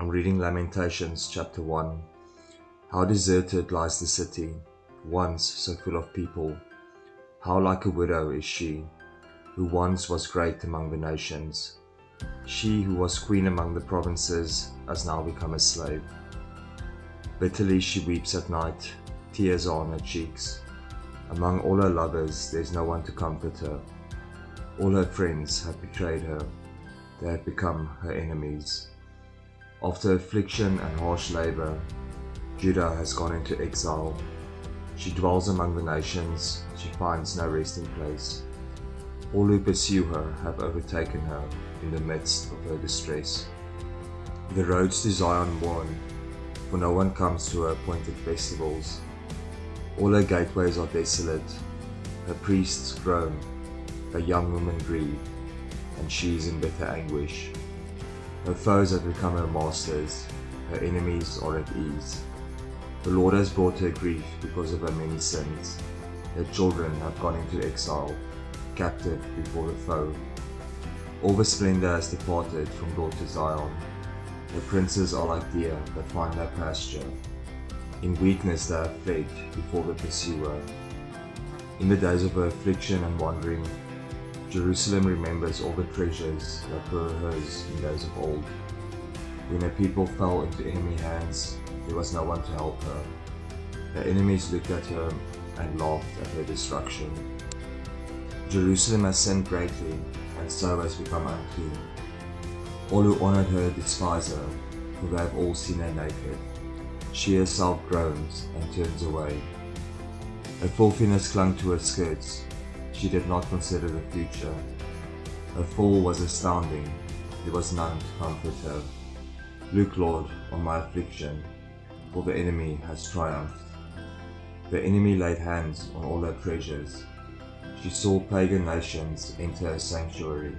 I'm reading Lamentations chapter 1. How deserted lies the city, once so full of people. How like a widow is she, who once was great among the nations. She who was queen among the provinces has now become a slave. Bitterly she weeps at night, tears are on her cheeks. Among all her lovers there is no one to comfort her. All her friends have betrayed her, they have become her enemies. After affliction and harsh labor, Judah has gone into exile. She dwells among the nations, she finds no resting place. All who pursue her have overtaken her in the midst of her distress. The roads to Zion mourn, for no one comes to her appointed festivals. All her gateways are desolate, her priests groan, her young women grieve, and she is in bitter anguish. Her foes have become her masters, her enemies are at ease. The Lord has brought her grief because of her many sins. Her children have gone into exile, captive before the foe. All the splendor has departed from daughter Zion. Her princes are like deer that find no pasture. In weakness they have fled before the pursuer. In the days of her affliction and wandering, Jerusalem remembers all the treasures that were hers in days of old. When her people fell into enemy hands, there was no one to help her. Her enemies looked at her and laughed at her destruction. Jerusalem has sinned greatly, and so has become unclean. All who honored her despise her, for they have all seen her naked. She herself groans and turns away. Her filthiness clung to her skirts. She did not consider the future. Her fall was astounding. There was none to comfort her. Look, Lord, on my affliction, for the enemy has triumphed. The enemy laid hands on all her treasures. She saw pagan nations enter her sanctuary,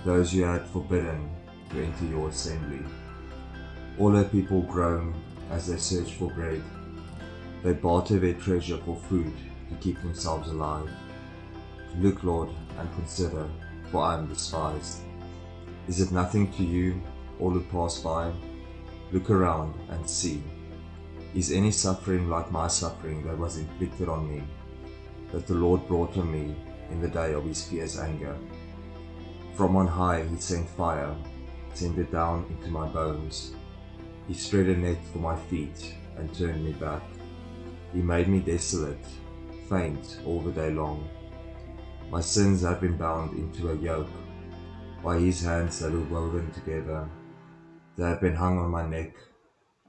those you had forbidden to enter your assembly. All her people groan as they search for bread. They barter their treasure for food to keep themselves alive. Look, Lord, and consider, for I am despised. Is it nothing to you, all who pass by? Look around and see. Is any suffering like my suffering that was inflicted on me, that the Lord brought on me in the day of his fierce anger? From on high he sent fire, sent it down into my bones. He spread a net for my feet and turned me back. He made me desolate, faint all the day long. My sins have been bound into a yoke. By his hands they were woven together. They have been hung on my neck,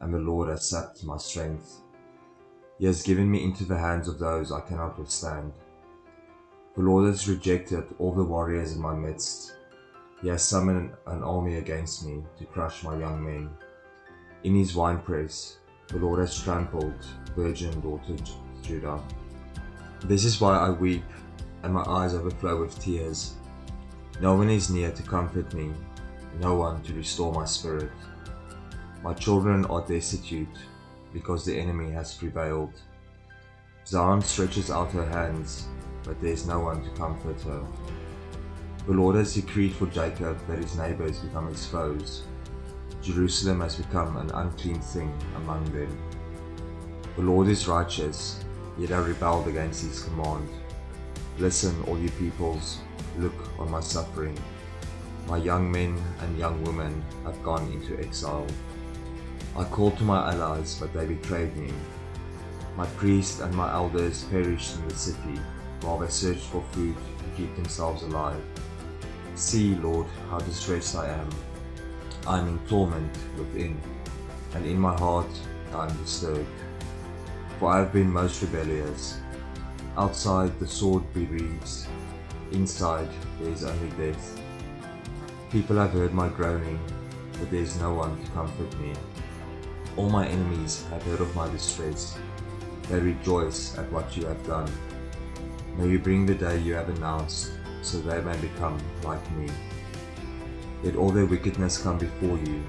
and the Lord has sapped my strength. He has given me into the hands of those I cannot withstand. The Lord has rejected all the warriors in my midst. He has summoned an army against me to crush my young men. In his winepress, the Lord has trampled virgin daughter Judah. This is why I weep, and my eyes overflow with tears. No one is near to comfort me, no one to restore my spirit. My children are destitute, because the enemy has prevailed. Zion stretches out her hands, but there is no one to comfort her. The Lord has decreed for Jacob that his neighbors become exposed. Jerusalem has become an unclean thing among them. The Lord is righteous, yet I rebelled against his command. Listen, all you peoples, look on my suffering. My young men and young women have gone into exile. I called to my allies, but they betrayed me. My priests and my elders perished in the city, while they searched for food to keep themselves alive. See, Lord, how distressed I am. I am in torment within, and in my heart I am disturbed. For I have been most rebellious. Outside the sword bereaves, inside there is only death. People have heard my groaning, but there is no one to comfort me. All my enemies have heard of my distress. They rejoice at what you have done. May you bring the day you have announced, so they may become like me. Let all their wickedness come before you.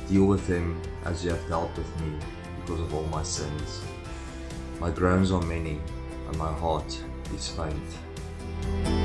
Deal with them as you have dealt with me because of all my sins. My groans are many, and my heart is faint.